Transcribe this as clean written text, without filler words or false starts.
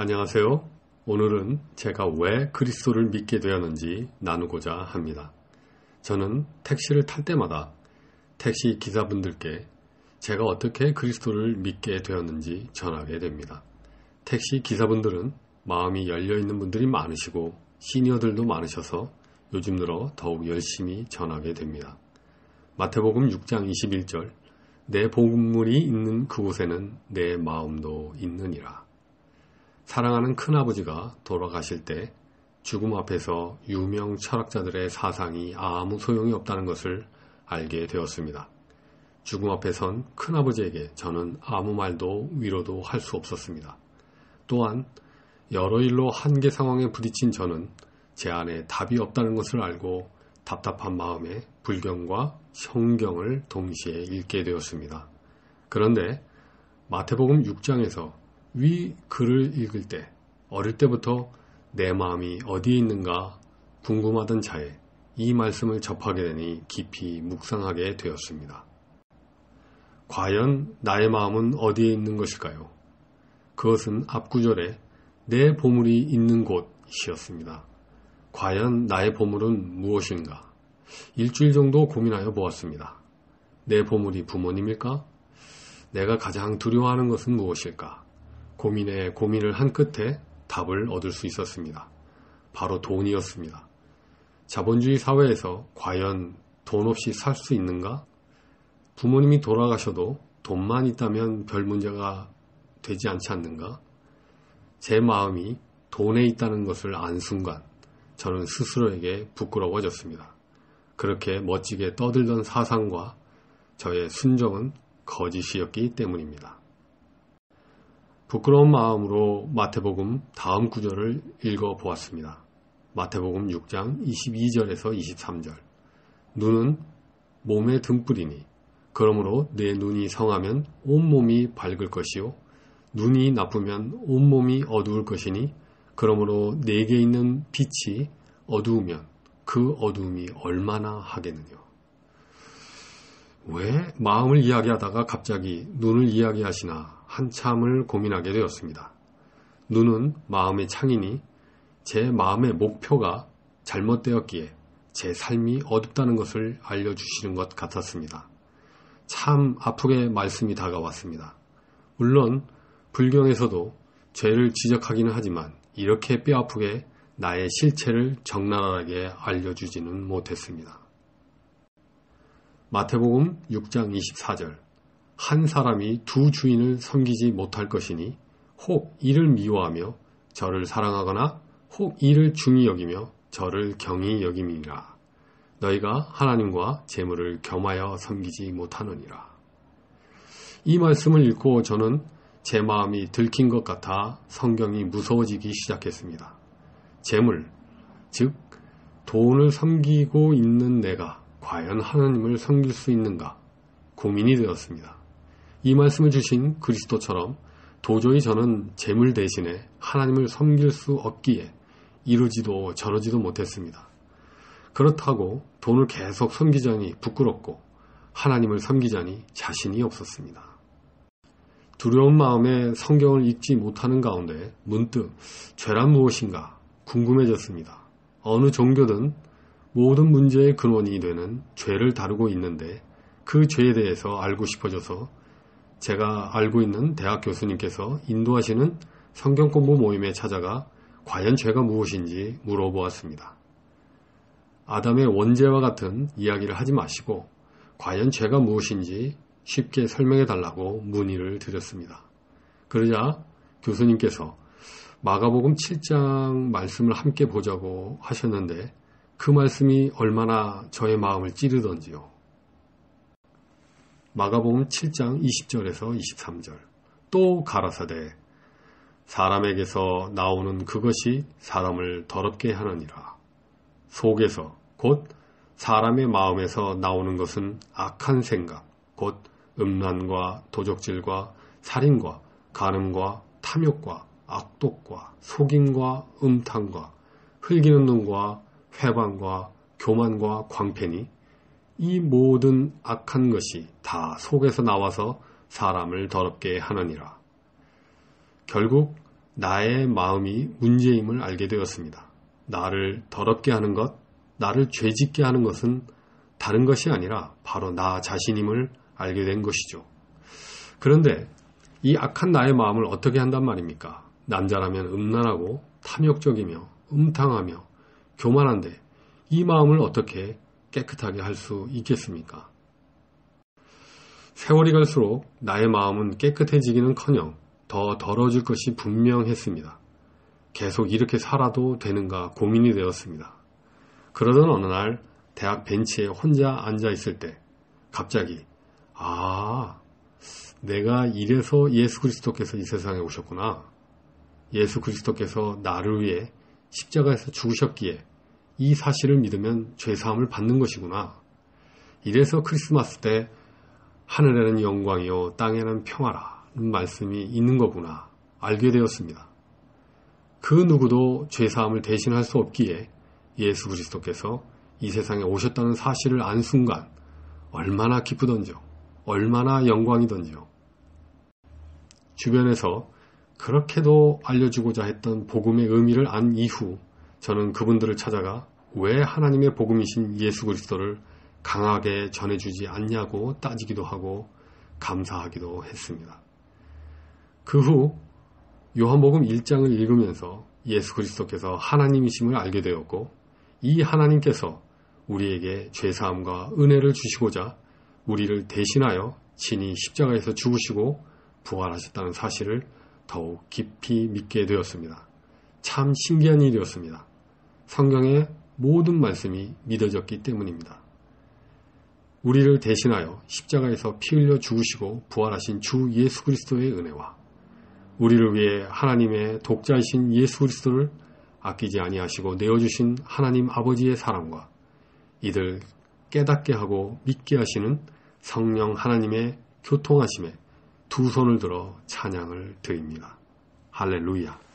안녕하세요. 오늘은 제가 왜 그리스도를 믿게 되었는지 나누고자 합니다. 저는 택시를 탈 때마다 택시 기사분들께 제가 어떻게 그리스도를 믿게 되었는지 전하게 됩니다. 택시 기사분들은 마음이 열려있는 분들이 많으시고 시니어들도 많으셔서 요즘 들어 더욱 열심히 전하게 됩니다. 마태복음 6장 21절 내 복음물이 있는 그곳에는 내 마음도 있느니라. 사랑하는 큰아버지가 돌아가실 때 죽음 앞에서 유명 철학자들의 사상이 아무 소용이 없다는 것을 알게 되었습니다. 죽음 앞에 선 큰아버지에게 저는 아무 말도 위로도 할 수 없었습니다. 또한 여러 일로 한계 상황에 부딪힌 저는 제 안에 답이 없다는 것을 알고 답답한 마음에 불경과 성경을 동시에 읽게 되었습니다. 그런데 마태복음 6장에서 위 글을 읽을 때 어릴 때부터 내 마음이 어디에 있는가 궁금하던 차에 이 말씀을 접하게 되니 깊이 묵상하게 되었습니다. 과연 나의 마음은 어디에 있는 것일까요? 그것은 앞구절에 내 보물이 있는 곳이었습니다. 과연 나의 보물은 무엇인가? 일주일 정도 고민하여 보았습니다. 내 보물이 부모님일까? 내가 가장 두려워하는 것은 무엇일까? 고민에 고민을 한 끝에 답을 얻을 수 있었습니다. 바로 돈이었습니다. 자본주의 사회에서 과연 돈 없이 살 수 있는가? 부모님이 돌아가셔도 돈만 있다면 별 문제가 되지 않지 않는가? 제 마음이 돈에 있다는 것을 안 순간 저는 스스로에게 부끄러워졌습니다. 그렇게 멋지게 떠들던 사상과 저의 순정은 거짓이었기 때문입니다. 부끄러운 마음으로 마태복음 다음 구절을 읽어보았습니다. 마태복음 6장 22절에서 23절 눈은 몸의 등불이니 그러므로 내 눈이 성하면 온몸이 밝을 것이요 눈이 나쁘면 온몸이 어두울 것이니 그러므로 내게 있는 빛이 어두우면 그 어두움이 얼마나 하겠느냐. 왜 마음을 이야기하다가 갑자기 눈을 이야기하시나 한참을 고민하게 되었습니다. 눈은 마음의 창이니 제 마음의 목표가 잘못되었기에 제 삶이 어둡다는 것을 알려주시는 것 같았습니다. 참 아프게 말씀이 다가왔습니다. 물론 불경에서도 죄를 지적하기는 하지만 이렇게 뼈아프게 나의 실체를 적나라하게 알려주지는 못했습니다. 마태복음 6장 24절 한 사람이 두 주인을 섬기지 못할 것이니 혹 이를 미워하며 저를 사랑하거나 혹 이를 중히 여기며 저를 경히 여김이니라. 너희가 하나님과 재물을 겸하여 섬기지 못하느니라. 이 말씀을 읽고 저는 제 마음이 들킨 것 같아 성경이 무서워지기 시작했습니다. 재물, 즉 돈을 섬기고 있는 내가 과연 하나님을 섬길 수 있는가 고민이 되었습니다. 이 말씀을 주신 그리스도처럼 도저히 저는 재물 대신에 하나님을 섬길 수 없기에 이러지도 저러지도 못했습니다. 그렇다고 돈을 계속 섬기자니 부끄럽고 하나님을 섬기자니 자신이 없었습니다. 두려운 마음에 성경을 읽지 못하는 가운데 문득 죄란 무엇인가 궁금해졌습니다. 어느 종교든 모든 문제의 근원이 되는 죄를 다루고 있는데 그 죄에 대해서 알고 싶어져서 제가 알고 있는 대학 교수님께서 인도하시는 성경 공부 모임에 찾아가 과연 죄가 무엇인지 물어보았습니다. 아담의 원죄와 같은 이야기를 하지 마시고 과연 죄가 무엇인지 쉽게 설명해 달라고 문의를 드렸습니다. 그러자 교수님께서 마가복음 7장 말씀을 함께 보자고 하셨는데 그 말씀이 얼마나 저의 마음을 찌르던지요. 마가복음 7장 20절에서 23절 또 가라사대 사람에게서 나오는 그것이 사람을 더럽게 하느니라. 속에서 곧 사람의 마음에서 나오는 것은 악한 생각 곧 음란과 도적질과 살인과 간음과 탐욕과 악독과 속임과 음탕과 흘기는 눈과 회방과 교만과 광패니 이 모든 악한 것이 다 속에서 나와서 사람을 더럽게 하느니라. 결국 나의 마음이 문제임을 알게 되었습니다. 나를 더럽게 하는 것, 나를 죄짓게 하는 것은 다른 것이 아니라 바로 나 자신임을 알게 된 것이죠. 그런데 이 악한 나의 마음을 어떻게 한단 말입니까? 남자라면 음란하고 탐욕적이며 음탕하며 교만한데 이 마음을 어떻게 깨끗하게 할 수 있겠습니까? 세월이 갈수록 나의 마음은 깨끗해지기는커녕 더 더러워질 것이 분명했습니다. 계속 이렇게 살아도 되는가 고민이 되었습니다. 그러던 어느 날 대학 벤치에 혼자 앉아 있을 때 갑자기 내가 이래서 예수 그리스도께서 이 세상에 오셨구나. 예수 그리스도께서 나를 위해 십자가에서 죽으셨기에 이 사실을 믿으면 죄사함을 받는 것이구나. 이래서 크리스마스 때 하늘에는 영광이요 땅에는 평화라는 말씀이 있는 거구나 알게 되었습니다. 그 누구도 죄사함을 대신할 수 없기에 예수 그리스도께서 이 세상에 오셨다는 사실을 안 순간 얼마나 기쁘던지요. 얼마나 영광이던지요. 주변에서 그렇게도 알려주고자 했던 복음의 의미를 안 이후 저는 그분들을 찾아가 왜 하나님의 복음이신 예수 그리스도를 강하게 전해주지 않냐고 따지기도 하고 감사하기도 했습니다. 그 후 요한복음 1장을 읽으면서 예수 그리스도께서 하나님이심을 알게 되었고 이 하나님께서 우리에게 죄사함과 은혜를 주시고자 우리를 대신하여 친히 십자가에서 죽으시고 부활하셨다는 사실을 더욱 깊이 믿게 되었습니다. 참 신기한 일이었습니다. 성경의 모든 말씀이 믿어졌기 때문입니다. 우리를 대신하여 십자가에서 피 흘려 죽으시고 부활하신 주 예수 그리스도의 은혜와 우리를 위해 하나님의 독자이신 예수 그리스도를 아끼지 아니하시고 내어주신 하나님 아버지의 사랑과 이들 깨닫게 하고 믿게 하시는 성령 하나님의 교통하심에 두 손을 들어 찬양을 드립니다. 할렐루야.